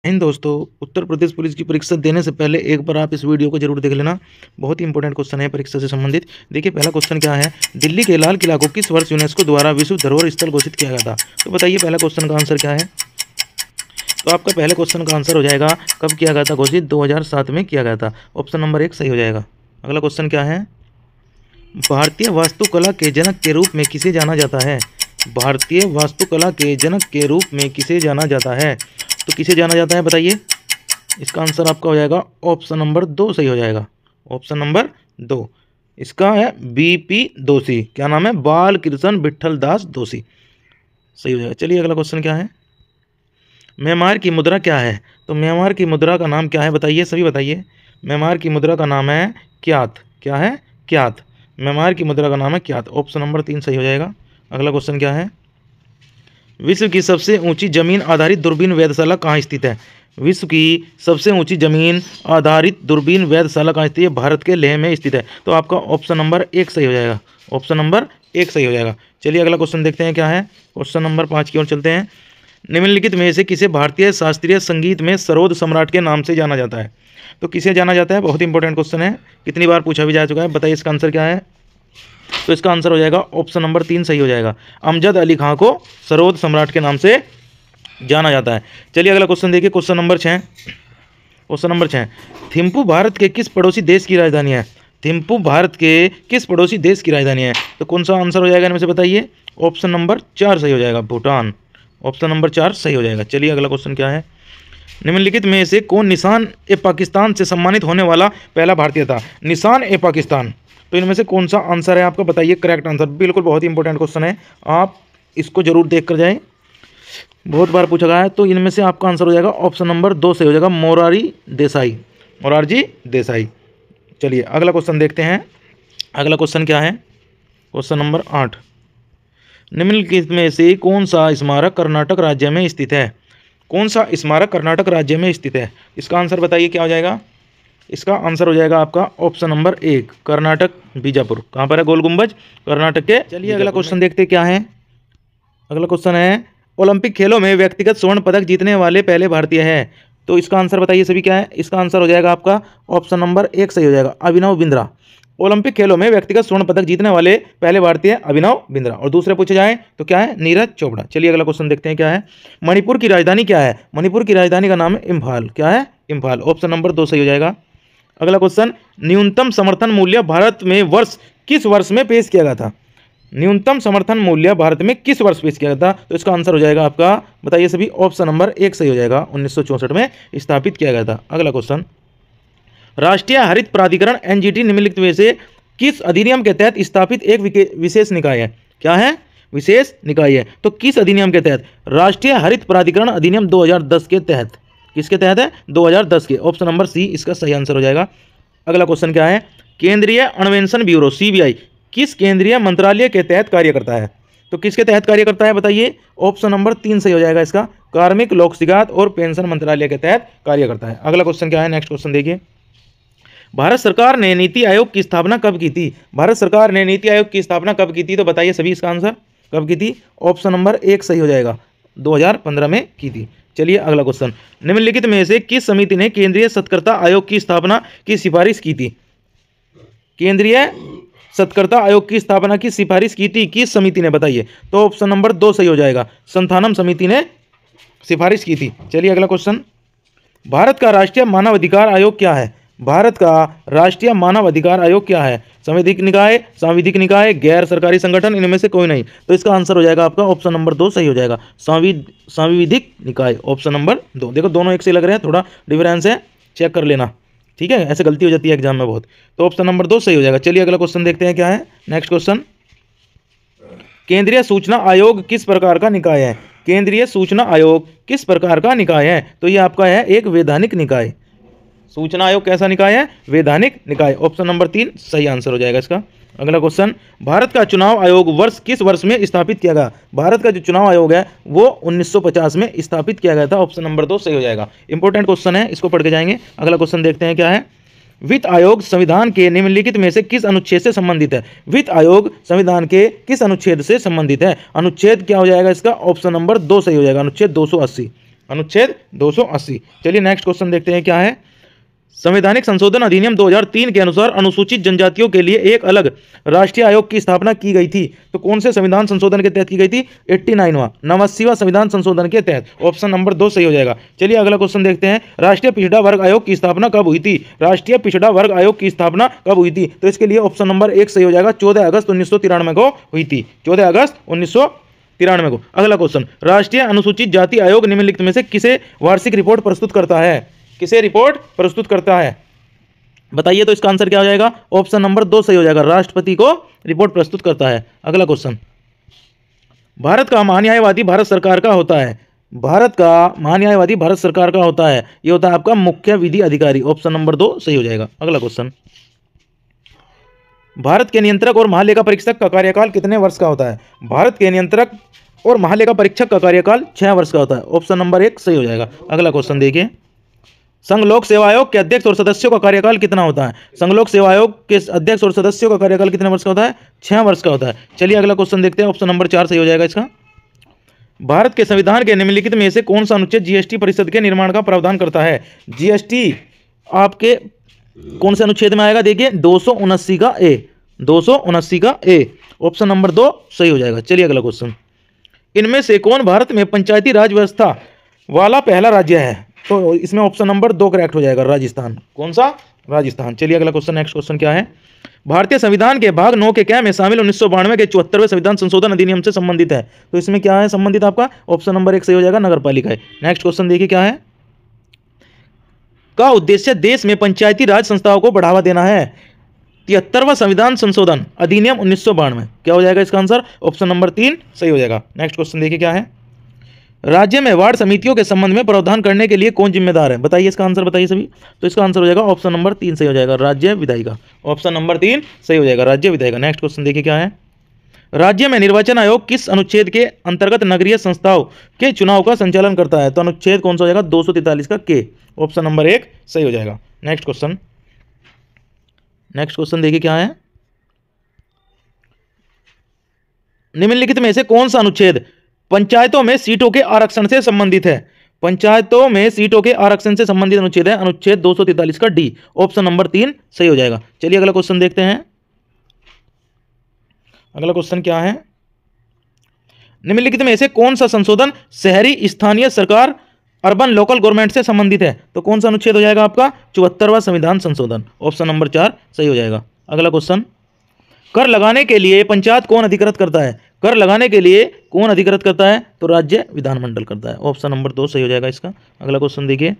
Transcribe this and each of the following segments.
इन दोस्तों, उत्तर प्रदेश पुलिस की परीक्षा देने से पहले एक बार आप इस वीडियो को जरूर देख लेना। बहुत ही इंपॉर्टेंट क्वेश्चन है परीक्षा से संबंधित। देखिए पहला क्वेश्चन क्या है, दिल्ली के लाल किला को किस वर्ष यूनेस्को द्वारा विश्व धरोहर स्थल घोषित किया गया था। तो बताइए पहला क्वेश्चन का आंसर क्या है। तो आपका पहले क्वेश्चन का आंसर हो जाएगा कब किया गया था घोषित, 2007 में किया गया था। ऑप्शन नंबर 1 सही हो जाएगा। अगला क्वेश्चन क्या है, भारतीय वास्तुकला के जनक के रूप में किसे जाना जाता है। भारतीय वास्तुकला के जनक के रूप में किसे जाना जाता है। तो किसे जाना जाता है बताइए। इसका आंसर आपका हो जाएगा ऑप्शन नंबर 2 सही हो जाएगा। ऑप्शन नंबर 2 इसका है बीपी दोषी। क्या नाम है, बाल कृष्ण विठल दास दोषी। सही हो जाएगा। चलिए अगला क्वेश्चन क्या है, म्यांमार की मुद्रा क्या है। तो म्यांमार की मुद्रा का नाम क्या है बताइए, सभी बताइए। म्यांमार की मुद्रा का नाम है क्यात। क्या है, क्यात। म्यांमार की मुद्रा का नाम है क्यात। ऑप्शन नंबर 3 सही हो जाएगा। अगला क्वेश्चन क्या है, विश्व की सबसे ऊंची जमीन आधारित दूरबीन वेधशाला कहाँ स्थित है। विश्व की सबसे ऊंची जमीन आधारित दूरबीन वेधशाला कहाँ स्थित है, भारत के लेह में स्थित है। तो आपका ऑप्शन नंबर 1 सही हो जाएगा। ऑप्शन नंबर 1 सही हो जाएगा। चलिए अगला क्वेश्चन देखते हैं क्या है। क्वेश्चन नंबर 5 की ओर चलते हैं। निम्नलिखित में से किसे भारतीय शास्त्रीय संगीत में सरोद सम्राट के नाम से जाना जाता है। तो किसे जाना जाता है, बहुत इंपॉर्टेंट क्वेश्चन है, कितनी बार पूछा भी जा चुका है। बताइए इसका आंसर क्या है। तो इसका आंसर हो जाएगा ऑप्शन नंबर 3 सही हो जाएगा। अमजद अली खां को सरोद सम्राट के नाम से जाना जाता है। चलिए अगला क्वेश्चन देखिए। Question number 6। Question number 6, Thimphu Bharat के किस पड़ोसी देश की राजधानी है। थिम्पू भारत के किस पड़ोसी देश की राजधानी है। तो कौन सा आंसर हो जाएगा इनमें से बताइए। ऑप्शन नंबर 4 सही हो जाएगा, भूटान। ऑप्शन नंबर 4 सही हो जाएगा। चलिए अगला क्वेश्चन क्या है, निम्नलिखित में से कौन निशान ए पाकिस्तान से सम्मानित होने वाला पहला भारतीय था। निशान ए पाकिस्तान, तो इनमें से कौन सा आंसर है आपका बताइए करेक्ट आंसर। बिल्कुल बहुत ही इंपॉर्टेंट क्वेश्चन है, आप इसको जरूर देख कर जाएं, बहुत बार पूछा गया है। तो इनमें से आपका आंसर हो जाएगा ऑप्शन नंबर 2 सही हो जाएगा, मोरारजी देसाई। मोरारजी देसाई। चलिए अगला क्वेश्चन देखते हैं। अगला क्वेश्चन क्या है, क्वेश्चन नंबर 8, निम्नलिखित में से कौन सा स्मारक कर्नाटक राज्य में स्थित है। कौन सा स्मारक कर्नाटक राज्य में स्थित है, इसका आंसर बताइए क्या हो जाएगा। इसका आंसर हो जाएगा आपका ऑप्शन नंबर 1 कर्नाटक बीजापुर। कहाँ पर है, गोल गुंबज, कर्नाटक के। चलिए अगला क्वेश्चन देखते क्या है। अगला क्वेश्चन है, ओलंपिक खेलों में व्यक्तिगत स्वर्ण पदक जीतने वाले पहले भारतीय हैं। तो इसका आंसर बताइए सभी क्या है। इसका आंसर हो जाएगा आपका ऑप्शन नंबर 1 सही हो जाएगा, अभिनव बिंद्रा। ओलंपिक खेलों में व्यक्तिगत स्वर्ण पदक जीतने वाले पहले भारतीय अभिनव बिंद्रा। और दूसरे पूछे जाए तो क्या है, नीरज चोपड़ा। चलिए अगला क्वेश्चन देखते हैं क्या है, मणिपुर की राजधानी क्या है। मणिपुर की राजधानी का नाम है इम्फाल। क्या है, इम्फाल। ऑप्शन नंबर 2 सही हो जाएगा। अगला क्वेश्चन, न्यूनतम समर्थन मूल्य भारत में किस वर्ष में पेश किया गया था। न्यूनतम समर्थन मूल्य भारत में किस वर्ष पेश किया गया था। तो इसका आंसर हो जाएगा आपका बताइए सभी, ऑप्शन नंबर 1 सही हो जाएगा, 1964 में स्थापित किया गया था। अगला क्वेश्चन, राष्ट्रीय हरित प्राधिकरण एनजीटी निम्नलिखित में से किस अधिनियम के तहत स्थापित एक विशेष निकाय है। क्या है, विशेष निकाय है। तो किस अधिनियम के तहत, राष्ट्रीय हरित प्राधिकरण अधिनियम 2010 के तहत। किसके तहत है, 2010 के। ऑप्शन नंबर सी इसका सही आंसर हो जाएगा। अगला क्वेश्चन क्या है, केंद्रीय अन्वेषण ब्यूरो सीबीआई किस केंद्रीय मंत्रालय के तहत कार्य करता है। तो किसके तहत कार्य करता है बताइए। ऑप्शन नंबर 3 सही हो जाएगा इसका, कार्मिक लोक शिकायत और पेंशन मंत्रालय के तहत कार्य करता है। अगला क्वेश्चन क्या है, नेक्स्ट क्वेश्चन देखिए, भारत सरकार ने नीति आयोग की स्थापना कब की थी। भारत सरकार ने नीति आयोग की स्थापना कब की थी। तो बताइए सभी इसका आंसर कब की थी। ऑप्शन नंबर 1 सही हो जाएगा, 2015 में की थी। चलिए अगला क्वेश्चन, निम्नलिखित में से किस समिति ने केंद्रीय सतर्कता आयोग की स्थापना की सिफारिश की थी। केंद्रीय सतर्कता आयोग की स्थापना की सिफारिश की थी किस समिति ने बताइए। तो ऑप्शन नंबर 2 सही हो जाएगा, संथानम समिति ने सिफारिश की थी। चलिए अगला क्वेश्चन, भारत का राष्ट्रीय मानव अधिकार आयोग क्या है। भारत का राष्ट्रीय मानव अधिकार आयोग क्या है, सांविधिक निकाय, गैर सरकारी संगठन, इनमें से कोई नहीं। तो इसका आंसर हो जाएगा आपका ऑप्शन नंबर 2 सही हो जाएगा, सांविधिक निकाय। Option number 2। देखो दोनों एक से लग रहे हैं, थोड़ा डिफरेंस है, चेक कर लेना, ठीक है, ऐसे गलती हो जाती है एग्जाम में बहुत। तो ऑप्शन नंबर 2 सही हो जाएगा। चलिए अगला क्वेश्चन देखते हैं क्या है। नेक्स्ट क्वेश्चन, केंद्रीय सूचना आयोग किस प्रकार का निकाय है। केंद्रीय सूचना आयोग किस प्रकार का निकाय है। तो ये आपका है एक वैधानिक निकाय। सूचना आयोग कैसा निकाय है, वैधानिक निकाय। ऑप्शन नंबर 3 सही आंसर हो जाएगा इसका। अगला क्वेश्चन, भारत का चुनाव आयोग किस वर्ष में स्थापित किया गया। भारत का जो चुनाव आयोग है वो 1950 में स्थापित किया गया था। ऑप्शन नंबर 2 सही हो जाएगा। इंपॉर्टेंट क्वेश्चन है, इसको पढ़ के जाएंगे। अगला क्वेश्चन देखते हैं क्या है, वित्त आयोग संविधान के निम्नलिखित में से किस अनुच्छेद से संबंधित है। वित्त आयोग संविधान के किस अनुच्छेद से संबंधित है। अनुच्छेद क्या हो जाएगा इसका, ऑप्शन नंबर 2 सही हो जाएगा, अनुच्छेद 280। अनुच्छेद 280। चलिए नेक्स्ट क्वेश्चन देखते हैं क्या है। संवैधानिक संशोधन अधिनियम 2003 के अनुसार अनुसूचित जनजातियों के लिए एक अलग राष्ट्रीय आयोग की स्थापना की गई थी। तो कौन से संविधान संशोधन के तहत की गई थी? 89वां 89वां संविधान संशोधन के तहत। ऑप्शन नंबर 2 सही हो जाएगा। चलिए अगला क्वेश्चन देखते हैं। राष्ट्रीय पिछड़ा वर्ग आयोग की स्थापना कब हुई थी? राष्ट्रीय पिछड़ा वर्ग आयोग की स्थापना कब हुई थी? तो इसके लिए ऑप्शन नंबर 1 सही हो जाएगा। 14 अगस्त 1993 को हुई थी। 14 अगस्त 1993 को। अगला क्वेश्चन, राष्ट्रीय अनुसूचित जाति आयोग निम्नलिखित में से किसे वार्षिक रिपोर्ट प्रस्तुत करता है? किसे रिपोर्ट प्रस्तुत करता है बताइए। तो इसका आंसर क्या हो जाएगा? ऑप्शन नंबर 2 सही हो जाएगा। राष्ट्रपति को रिपोर्ट प्रस्तुत करता है। अगला क्वेश्चन, भारत का महान्यायवादी भारत सरकार का होता है। भारत का महान्यायवादी भारत सरकार का होता है, ये होता है आपका मुख्य विधि अधिकारी। ऑप्शन नंबर 2 सही हो जाएगा। अगला क्वेश्चन, भारत के नियंत्रक और महालेखा परीक्षक का कार्यकाल कितने वर्ष का होता है? भारत के नियंत्रक और महालेखा परीक्षक का कार्यकाल 6 वर्ष का होता है। ऑप्शन नंबर 1 सही हो जाएगा। अगला क्वेश्चन देखिए, संघ लोक सेवा आयोग के अध्यक्ष और सदस्यों का कार्यकाल कितना होता है? संघ लोक सेवा आयोग के अध्यक्ष और सदस्यों का कार्यकाल कितने वर्ष का होता है? 6 वर्ष का होता है। चलिए अगला क्वेश्चन देखते हैं। ऑप्शन नंबर 4 सही हो जाएगा इसका। भारत के संविधान के निम्नलिखित में से कौन सा अनुच्छेद जीएसटी परिषद के निर्माण का प्रावधान करता है? जीएसटी आपके कौन से अनुच्छेद में आएगा? देखिए 279 का ए, 279 का ए। ऑप्शन नंबर 2 सही हो जाएगा। चलिए अगला क्वेश्चन, इनमें से कौन भारत में पंचायती राज व्यवस्था वाला पहला राज्य है? तो इसमें ऑप्शन नंबर 2 करेक्ट हो जाएगा, राजस्थान। कौन सा? राजस्थान। चलिए अगला क्वेश्चन, नेक्स्ट क्वेश्चन क्या है? भारतीय संविधान के भाग 9 के क्या में शामिल 1992 के 74वें संविधान संशोधन अधिनियम से संबंधित है? तो इसमें क्या है संबंधित आपका? ऑप्शन नंबर 1 सही हो जाएगा, नगर पालिका है। नेक्स्ट क्वेश्चन देखिए क्या है, का उद्देश्य देश में पंचायती राज संस्थाओं को बढ़ावा देना है। 73वां संविधान संशोधन अधिनियम 1992, क्या हो जाएगा इसका आंसर? ऑप्शन नंबर 3 सही हो जाएगा। नेक्स्ट क्वेश्चन देखिए क्या है, राज्य में वार्ड समितियों के संबंध में प्रावधान करने के लिए कौन जिम्मेदार है? बताइए इसका आंसर, बताइए सभी। तो इसका आंसर हो जाएगा ऑप्शन नंबर 3 सही हो जाएगा, राज्य विधायिका। ऑप्शन नंबर 3 सही हो जाएगा, राज्य विधायिका। नेक्स्ट क्वेश्चन देखिए क्या है, राज्य में निर्वाचन आयोग किस अनुच्छेद के अंतर्गत नगरीय संस्थाओं के चुनाव का संचालन करता है? तो अनुच्छेद कौन सा हो जाएगा? 243 का के। ऑप्शन नंबर 1 सही हो जाएगा। नेक्स्ट क्वेश्चन, नेक्स्ट क्वेश्चन देखिए क्या है, निम्नलिखित में से कौन सा अनुच्छेद पंचायतों में सीटों के आरक्षण से संबंधित है? पंचायतों में सीटों के आरक्षण से संबंधित अनुच्छेद है अनुच्छेद 243 का डी। ऑप्शन नंबर 3 सही हो जाएगा। चलिए अगला क्वेश्चन देखते हैं। अगला क्वेश्चन क्या है, निम्नलिखित में से कौन सा संशोधन शहरी स्थानीय सरकार अर्बन लोकल गवर्नमेंट से संबंधित है? तो कौन सा अनुच्छेद हो जाएगा आपका? 74वां संविधान संशोधन। ऑप्शन नंबर 4 सही हो जाएगा। अगला क्वेश्चन, कर लगाने के लिए पंचायत कौन अधिकृत करता है? कर लगाने के लिए कौन अधिकृत करता है? तो राज्य विधानमंडल करता है। ऑप्शन नंबर 2 सही हो जाएगा इसका। अगला क्वेश्चन देखिए,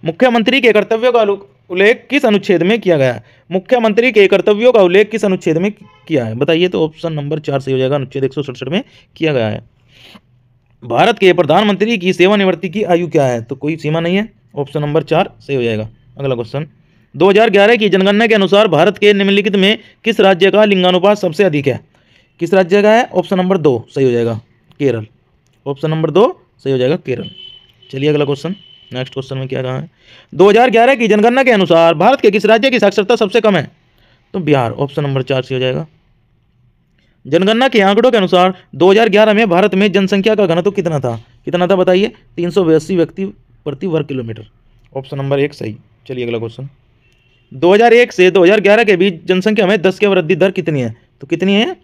मुख्यमंत्री के कर्तव्यों का उल्लेख किस अनुच्छेद में किया गया है? मुख्यमंत्री के कर्तव्यों का उल्लेख किस अनुच्छेद में किया है? बताइए। तो ऑप्शन नंबर 4 सही हो जाएगा, अनुच्छेद 167 में किया गया है। भारत के प्रधानमंत्री की सेवानिवृत्ति की आयु क्या है? तो कोई सीमा नहीं है। ऑप्शन नंबर 4 सही हो जाएगा। अगला क्वेश्चन, 2011 की जनगणना के अनुसार भारत के निम्नलिखित में किस राज्य का लिंगानुपात सबसे अधिक है? किस राज्य का है? ऑप्शन नंबर 2 सही हो जाएगा, केरल। ऑप्शन नंबर 2 सही हो जाएगा, केरल। चलिए अगला क्वेश्चन, नेक्स्ट क्वेश्चन में क्या कहा है, 2011 की जनगणना के अनुसार भारत के किस राज्य की साक्षरता सबसे कम है? तो बिहार। ऑप्शन नंबर 4 सही हो जाएगा। जनगणना के आंकड़ों के अनुसार 2011 में भारत में जनसंख्या का घनत्व कितना था? कितना था बताइए? 382 व्यक्ति प्रति वर्ग किलोमीटर। ऑप्शन नंबर 1 सही। चलिए अगला क्वेश्चन, 2001 से 2011 के बीच जनसंख्या में 10 की वृद्धि दर कितनी है? तो कितनी है?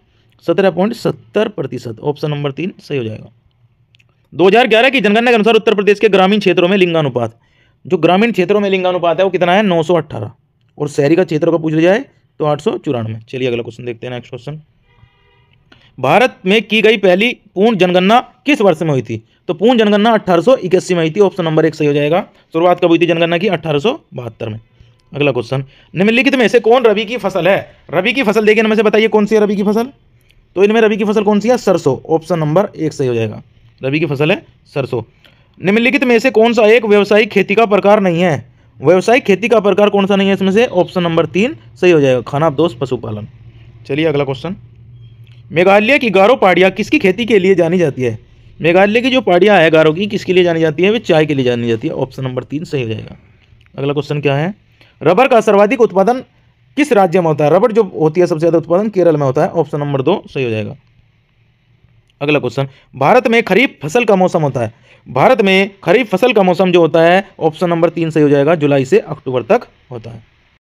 17.70%। ऑप्शन नंबर 3 सही हो जाएगा। 2011 की जनगणना के अनुसार उत्तर प्रदेश के ग्रामीण क्षेत्रों में लिंगानुपात, जो ग्रामीण क्षेत्रों में लिंगानुपात है वो कितना है? 918। और शहरी का क्षेत्रों का पूछ लिया जाए तो 894। चलिए अगला क्वेश्चन देखते हैं। नेक्स्ट क्वेश्चन, भारत में की गई पहली पूर्ण जनगणना किस वर्ष में हुई थी? तो पूर्ण जनगणना 1881 में हुई थी। ऑप्शन नंबर 1 सही हो जाएगा। शुरुआत कब हुई थी जनगणना की? 1872 में। अगला क्वेश्चन, निम्नलिखित में से कौन रबी की फसल है? रबी की फसल देखिए इनमें से बताइए कौन सी है रबी की फसल? तो इनमें रबी की फसल कौन सी है? सरसों। ऑप्शन नंबर 1 सही हो जाएगा, रबी की फसल है सरसों। निम्नलिखित में से कौन सा एक व्यावसायिक खेती का प्रकार नहीं है? व्यावसायिक खेती का प्रकार कौन सा नहीं है इसमें से? ऑप्शन नंबर 3 सही हो जाएगा, खानाबदोश पशुपालन। चलिए अगला क्वेश्चन, मेघालय की गारो पहाड़ियाँ किसकी खेती के लिए जानी जाती है? मेघालय की जो पहाड़ियाँ है गारो की, किसके लिए जानी जाती है? वे चाय के लिए जानी जाती है। ऑप्शन नंबर 3 सही हो जाएगा। अगला क्वेश्चन क्या है, रबर का सर्वाधिक उत्पादन किस राज्य में होता है? रबर जो होती है सबसे ज़्यादा उत्पादन केरल में होता है। ऑप्शन नंबर 2 सही हो जाएगा। अगला क्वेश्चन, भारत में खरीफ फसल का मौसम होता है। भारत में खरीफ फसल का मौसम जो होता है ऑप्शन नंबर 3 सही हो जाएगा, जुलाई से अक्टूबर तक होता है।